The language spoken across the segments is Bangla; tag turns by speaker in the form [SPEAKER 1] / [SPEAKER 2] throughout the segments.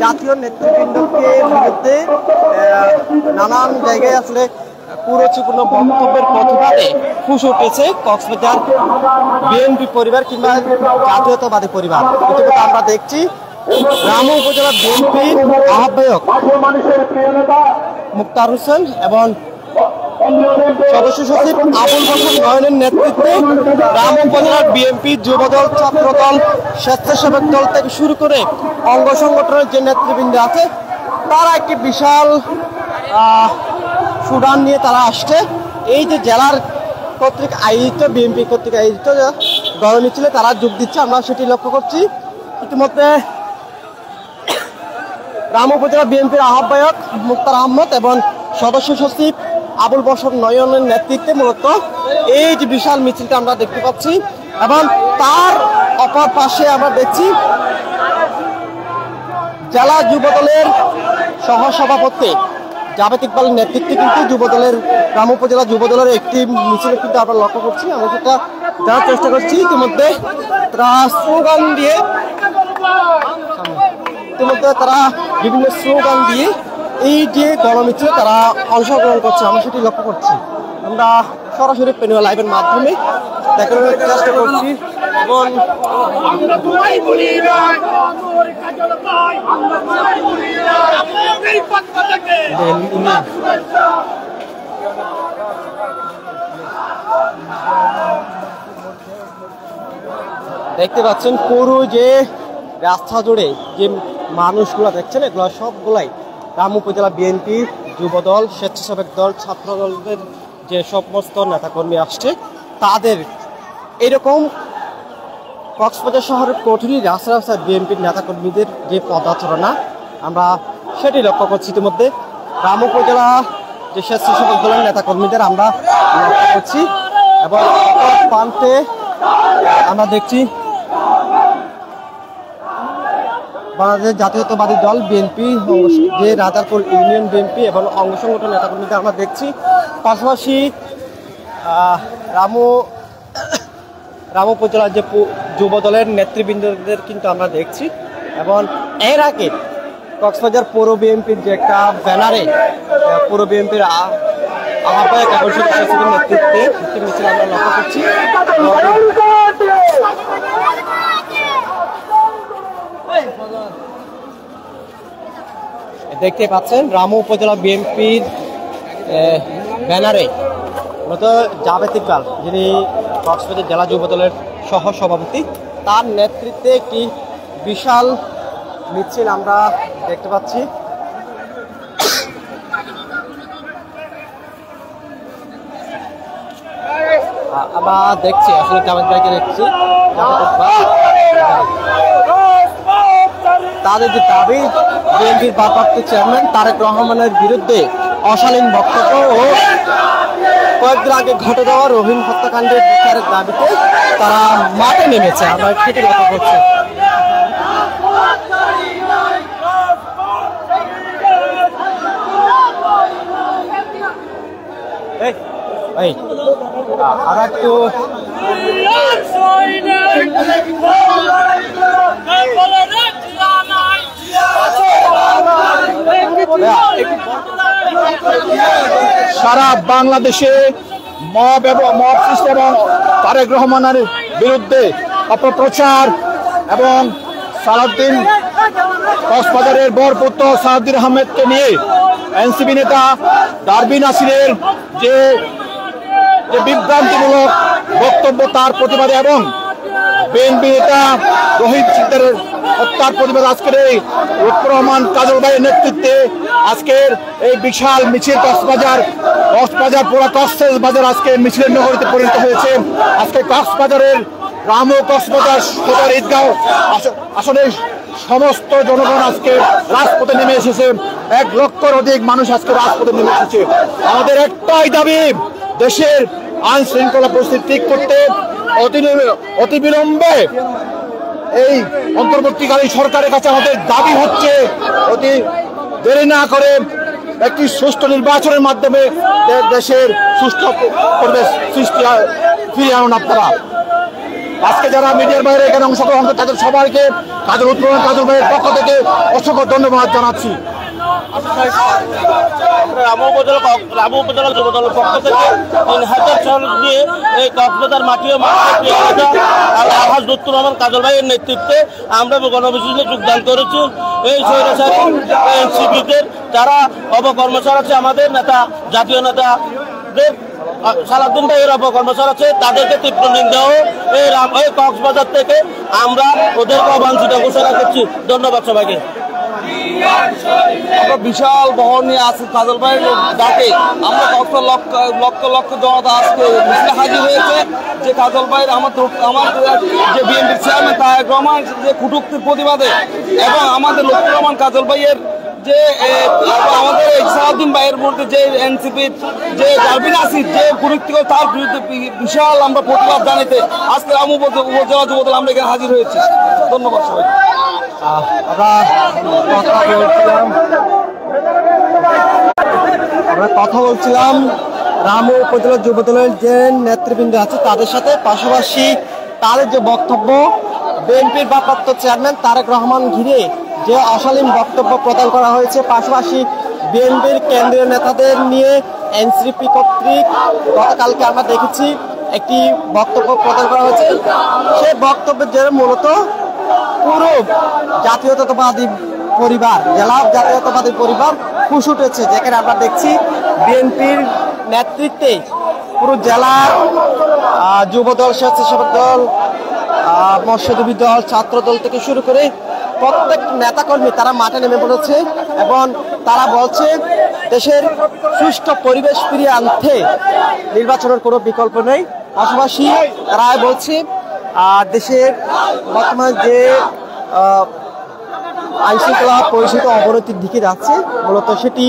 [SPEAKER 1] জাতীয় নেতৃবৃন্দকে বিরুদ্ধে নানান জায়গায় আসলে কুরুচিপূর্ণ বক্তব্যের প্রতিবাদে ফুঁসে উঠেছে কক্সবাজার বিএনপি পরিবার কিংবা জাতীয়তাবাদী পরিবার। ইতিমধ্যে আমরা দেখছি রামু উপজেলা বিএনপির আহ্বায়ক মুক্তার হোসেন এবং সদস্য সচিব আবুল হোসেন নয়নের নেতৃত্বে রামু উপজেলার বিএনপি যুবদল, ছাত্রদল, স্বেচ্ছাসেবক দল থেকে শুরু করে অঙ্গ সংগঠনের যে নেতৃবৃন্দ আছে তারা একটি বিশাল সুদান নিয়ে তারা আসছে। এই যে জেলার কর্তৃক আয়োজিত বিএনপি কর্তৃক আয়োজিত দল মিছিলে তারা যোগ দিচ্ছে, আমরা সেটি লক্ষ্য করছি। ইতিমধ্যে রামু উপজেলা বিএনপির আহ্বায়ক মুক্তার আহমদ এবং সদস্য সচিব আবুল বসর নয়নের নেতৃত্বে মূলত এই যে বিশাল মিছিলটা আমরা দেখতে পাচ্ছি এবং তার অপর পাশে আমরা দেখছি জেলা যুবদলের সহসভাপতি জাভেদ ইকবালের নেতৃত্বে কিন্তু যুবদলের রামু উপজেলা যুবদলের একটি মিছিল কিন্তু আমরা লক্ষ্য করছি। আমরা সেটা জানার চেষ্টা করছি। ইতিমধ্যে তারা স্লোগান দিয়ে বিভিন্ন স্লোগান দিয়ে এই যে গণমিছিলে তারা অংশগ্রহণ করছে, আমরা সেটি লক্ষ্য করছি। আমরা সরাসরি পেনুয়া লাইভের মাধ্যমে দেখানোর চেষ্টা করছি এবং দেখতে পাচ্ছেন পুরো যে রাস্তা জুড়ে যে মানুষগুলা দেখছেন এগুলো সবগুলাই রামু উপজেলা বিএনপি যুবদল, স্বেচ্ছাসেবক দল, ছাত্র দলের যে সমস্ত নেতাকর্মী আসছে তাদের এরকম কক্সবাজার শহরের কঠিন রাস্তা রাস্তায় বিএনপির নেতাকর্মীদের যে পদাচরণা আমরা সেটি লক্ষ্য করছি। ইতিমধ্যে রামু উপজেলা যে স্বেচ্ছাসেবক দলের নেতাকর্মীদের আমরা লক্ষ্য করছি এবং প্রান্তে আমরা দেখছি বাংলাদেশ জাতীয়তাবাদী দল বিএনপি, যে রাজারপুর ইউনিয়ন বিএনপি এবং অঙ্গ সংগঠন নেতাকর্মীদের আমরা দেখছি। পাশাপাশি রামু উপজেলার যে যুব দলের নেতৃবৃন্দদের কিন্তু আমরা দেখছি এবং এর আগে কক্সবাজার পৌর বিএনপির যে একটা ব্যানারে পৌর বিএনপির আহ্বায়ক এবং সচিবের নেতৃত্বে একটি মিছিল আমরা লক্ষ্য করছি। দেখতে পাচ্ছেন রামু উপজেলা বিএনপির ব্যানারে মূলত জাভেদ ইকবাল, যিনি কক্সবাজার জেলা যুব দলের সহ সভাপতি, তার নেতৃত্বে একটি বিশাল মিছিল আমরা দেখতে পাচ্ছি। আমরা দেখছি আসলে জাভেদ ভাইকে দেখছি, তাদের যে দাবি বিএনপির ভারপ্রাপ্ত চেয়ারম্যান তারেক রহমানের বিরুদ্ধে অশালীন বক্তব্য ও কয়েকদিন আগে ঘটে যাওয়া রোহিঙ্গা হত্যাকাণ্ডের বিচারের দাবিতে তারা মাঠে নেমেছে, আমরা সেটি লক্ষ্য করছি। আর একটু
[SPEAKER 2] সারা বাংলাদেশে মব সৃষ্টি এবং তারেক রহমানের বিরুদ্ধে অপপ্রচার এবং সালাউদ্দিন কক্সবাজারের বরপুত্র সালাউদ্দিন আহমেদকে নিয়ে এনসিপি নেতা ডারবি নাসিরের যে বিভ্রান্তিমূলক বক্তব্য তার প্রতিবাদে এবং বিএনপি নেতা রোহিত সিকদারের হত্যার প্রতিবাদ আজকের এই লুৎফর রহমান কাজল ভাইয়ের নেতৃত্বে আজকের এই বিশাল মিছিল কক্সবাজার পুরো কক্সবাজার আজকে মিছিলের নগরীতে পরিণত হয়েছে। আজকে কক্সবাজারের রামু কক্সবাজার সদর ঈদগাঁও আসলে সমস্ত জনগণ আজকে রাজপথে নেমে এসেছে, 1 লক্ষের অধিক মানুষ আজকে রাজপথে নেমে এসেছে। আমাদের একটাই দাবি, দেশের আইন শৃঙ্খলা পরিস্থিতি ঠিক করতে অতিবিলম্বে এই অন্তর্বর্তীকালীন সরকারের কাছে আমাদের দাবি হচ্ছে অতি দেরি না করে একটি সুষ্ঠু নির্বাচনের মাধ্যমে দেশের সুষ্ঠু পরিবেশ সৃষ্টি ফিরিয়ে আনুন আপনারা। আজকে যারা মিডিয়ার বাইরে এখানে অংশগ্রহণ করে তাদের সবাইকে কাজল উত্তরণ কাজল ভাইয়ের পক্ষ থেকে অসংখ্য ধন্যবাদ জানাচ্ছি।
[SPEAKER 3] রামু উপজেলা যুব দলের পক্ষ থেকে 3000 শ্রমিক দিয়ে এই কক্সবাজার মাটি ও আলহাজ লুৎফর রহমান কাজল ভাইয়ের নেতৃত্বে আমরা গণবিশ্লেষণে যোগদান করেছি। এই স্বৈরাচারী এনসিপিদের যারা অপকর্মচার আছে, আমাদের নেতা জাতীয় নেতাদের সারাদিন ভাইয়ের অপকর্মচার আছে, তাদেরকে তীব্র নিন্দা ও এই কক্সবাজার থেকে আমরা ওদেরকে অবাঞ্ছিত ঘোষণা করছি। ধন্যবাদ সবাইকে।
[SPEAKER 4] আমরা বিশাল বহর নিয়ে আসি কাজল ভাইয়ের ডাকে আমরা কত লক্ষ লক্ষ লক্ষ জনতা আজকে মিছিলে হাজির হয়েছে যে কাজল ভাইয়ের আমার যে বিএনপির চেয়ারম্যান তারেক রহমান যে কটূক্তির প্রতিবাদে এবং আমাদের লুৎফর রহমান কাজল ভাইয়ের যে আমাদের সালাউদ্দিন ভাইয়ের মধ্যে যে এনসিপির যে জারবিন আসিফ যে কুরুক্তি করে তার বিরুদ্ধে বিশাল আমরা প্রতিবাদ জানাইতে আজকে রামু উপজেলা যুবদল আমরা এখানে হাজির হয়েছি। ধন্যবাদ সবাই।
[SPEAKER 1] আমরা কথা বলছিলাম রামু উপজেলা যুবদলের যে নেতৃবৃন্দ আছে তাদের সাথে, পাশাপাশি তাদের যে বক্তব্য বিএনপির ভারপ্রাপ্ত চেয়ারম্যান তারেক রহমান ঘিরে যে অশালীন বক্তব্য প্রদান করা হয়েছে, পাশাপাশি বিএনপির কেন্দ্রীয় নেতাদের নিয়ে এনসিপি কর্তৃক গতকালকে আমরা দেখেছি একটি বক্তব্য প্রদান করা হয়েছে। সেই বক্তব্যের জন্য মূলত পুরো জাতীয়তাবাদী পরিবার, জেলা জাতীয়তাবাদী পরিবার ফুস উঠেছে, যেখানে আমরা দেখছি বিএনপির নেতৃত্বে পুরো জেলার যুবদল, স্বেচ্ছাসেবক দল, মৎস্যজীবী দল, ছাত্র দল থেকে শুরু করে প্রত্যেক নেতাকর্মী তারা মাঠে নেমে পড়েছে এবং তারা বলছে দেশের সুষ্ঠু পরিবেশ ফিরিয়ে আনতে নির্বাচনের কোনো বিকল্প নেই। পাশাপাশি তারা বলছে দেশের বর্তমানে যে আইনশৃঙ্খলা পরিস্থিতি অবনতির দিকে যাচ্ছে, মূলত সেটি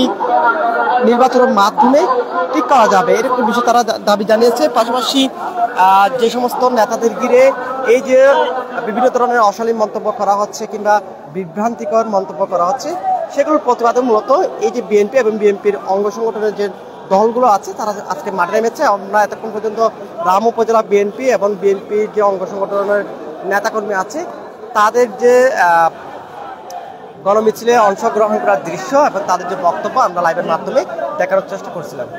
[SPEAKER 1] নির্বাচনের মাধ্যমে ঠিক করা যাবে, এরকম বিষয়ে তারা দাবি জানিয়েছে। পাশাপাশি যে সমস্ত নেতাদের ঘিরে এই যে বিভিন্ন ধরনের অশালীন মন্তব্য করা হচ্ছে কিংবা বিভ্রান্তিকর মন্তব্য করা হচ্ছে, সেগুলোর প্রতিবাদে মূলত এই যে বিএনপি এবং বিএনপির অঙ্গ সংগঠনের যে দলগুলো আছে তারা আজকে মাঠে নেমেছে। আমরা এতক্ষণ পর্যন্ত রামু উপজেলা বিএনপি এবং বিএনপির যে অঙ্গ সংগঠনের নেতাকর্মী আছে তাদের যে গণমিছিলে অংশগ্রহণ করার দৃশ্য এবং তাদের যে বক্তব্য আমরা লাইভের মাধ্যমে দেখানোর চেষ্টা করছিলাম।